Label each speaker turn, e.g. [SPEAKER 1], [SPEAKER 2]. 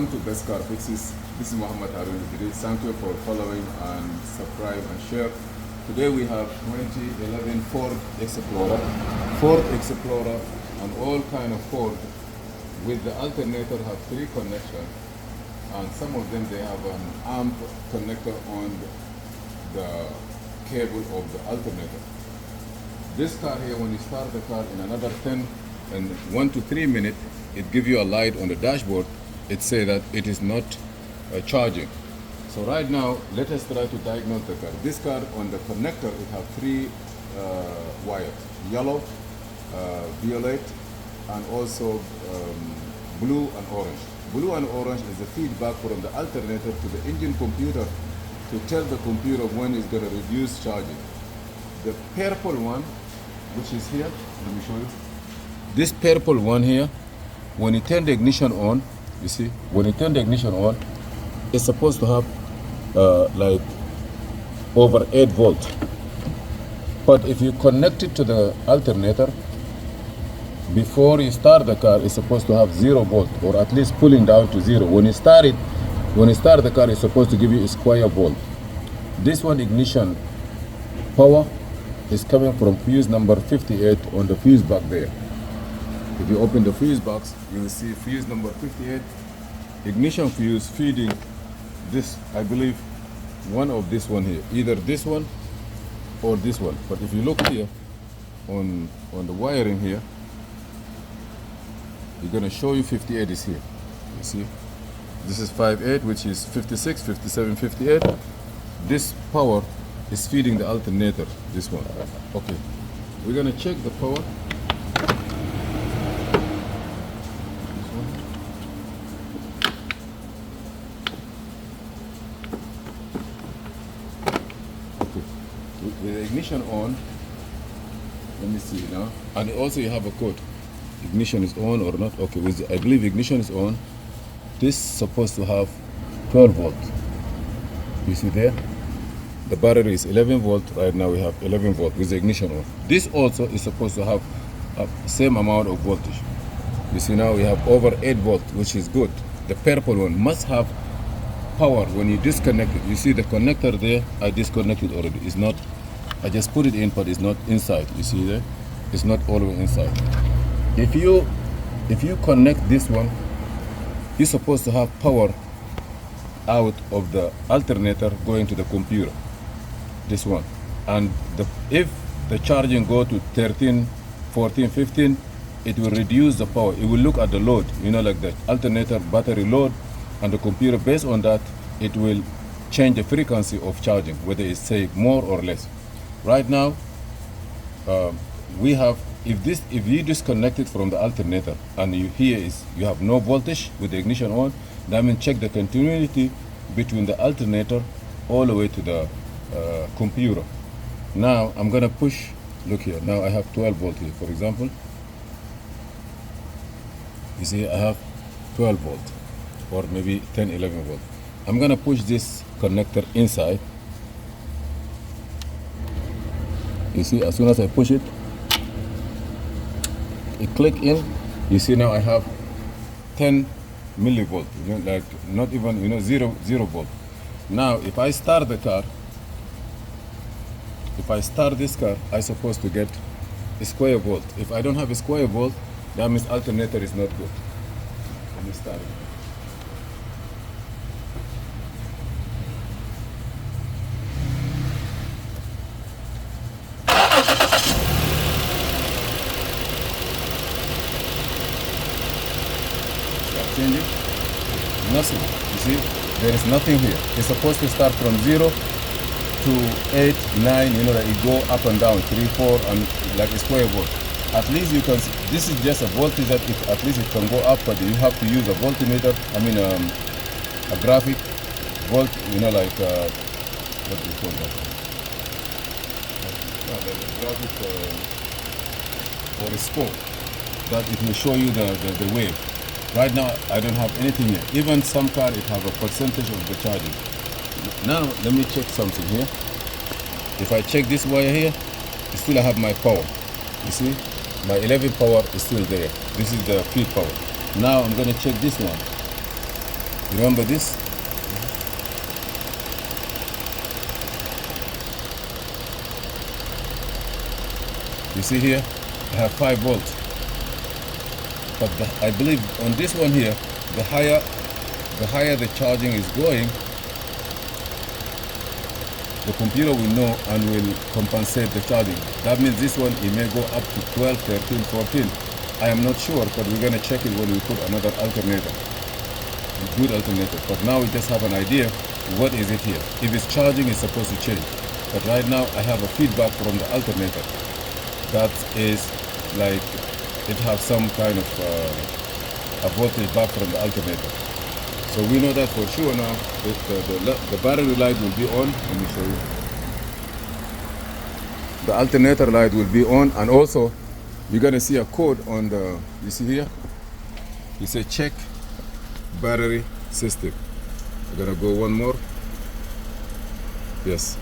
[SPEAKER 1] Welcome to Best Car Fixes. This is Muhammad Harun Idris. Thank you for following and subscribe and share. Today we have 2011 Ford Explorer, and all kind of Ford with the alternator have 3 connections, and some of them they have an amp connector on the cable of the alternator. This car here, when you start the car in another 10 and 1 to 3 minutes, it gives you a light on the dashboard. It says that it is not charging. So right now, let us try to diagnose the car. This car on the connector, it has 3 wires: yellow, violet, and also blue and orange. Blue and orange is the feedback from the alternator to the engine computer to tell the computer when it's going to reduce charging. The purple one, which is here, let me show you. This purple one here, when you turn the ignition on, you see, when you turn the ignition on, it's supposed to have like over 8 volts. But if you connect it to the alternator, before you start the car, it's supposed to have 0 volt, or at least pulling down to 0. When you start the car, it's supposed to give you a square volt. This one ignition power is coming from fuse number 58 on the fuse box there. If you open the fuse box, you will see fuse number 58, ignition fuse feeding this, I believe, one of this one here, either this one or this one. But if you look here on the wiring here, you're going to show you 58 is here. You see, this is 58, which is 56, 57, 58. This power is feeding the alternator, this one. Okay, we're going to check the power. With the ignition on, let me see now, and also you have a code. Ignition is on or not? Okay, I believe ignition is on. This is supposed to have 12 volts. You see there? The battery is 11 volt. Right now we have 11 volt with the ignition on. This also is supposed to have same amount of voltage. You see now we have over 8 volt, which is good. The purple one must have power when you disconnect it. You see the connector there, I disconnected already. It's not, I just put it in, but it's not inside. You see there? It's not all the way inside. If you connect this one, you're supposed to have power out of the alternator going to the computer. This one. And if the charging go to 13, 14, 15, it will reduce the power. It will look at the load, you know, like the alternator battery load, and the computer, based on that, it will change the frequency of charging, whether it's say more or less. Right now, we have, if you disconnect it from the alternator and you have no voltage with the ignition on, that means check the continuity between the alternator all the way to the computer. Now I'm gonna push, look here, now I have 12 volt here, for example. You see, I have 12 volt, or maybe 10, 11 volt. I'm gonna push this connector inside. You see, as soon as I push it, it click in. You see now I have 10 millivolt, you know, like not even, you know, zero volt. Now if I start the car, if I start this car, I'm supposed to get a square volt. If I don't have a square volt, that means alternator is not good. Let me start it. Changing? Nothing. You see, there is nothing here. It's supposed to start from 0 to 8, 9, you know, that it go up and down, 3, 4, and like a square volt. At least you can see, this is just a voltage that at least it can go up, but you have to use a voltmeter, I mean a graphic volt, you know, like, what do you call that? The graphic or a scope, that it will show you the wave. Right now, I don't have anything here. Even some car, it have a percentage of the charging. Now, let me check something here. If I check this wire here, still I have my power. You see, my 11 power is still there. This is the feed power. Now I'm going to check this one. You remember this? You see here, I have 5 volts. But I believe on this one here, the higher the charging is going, the computer will know and will compensate the charging. That means this one, it may go up to 12, 13, 14. I am not sure, but we're going to check it when we put another alternator, a good alternator. But now we just have an idea, what is it here? If it's charging, it's supposed to change. But right now, I have a feedback from the alternator. That is like, it has some kind of a voltage back from the alternator. So we know that for sure now. The battery light will be on. Let me show you. The alternator light will be on, and also you're gonna see a code on the. You see here? You say check battery system. We're gonna go one more. Yes.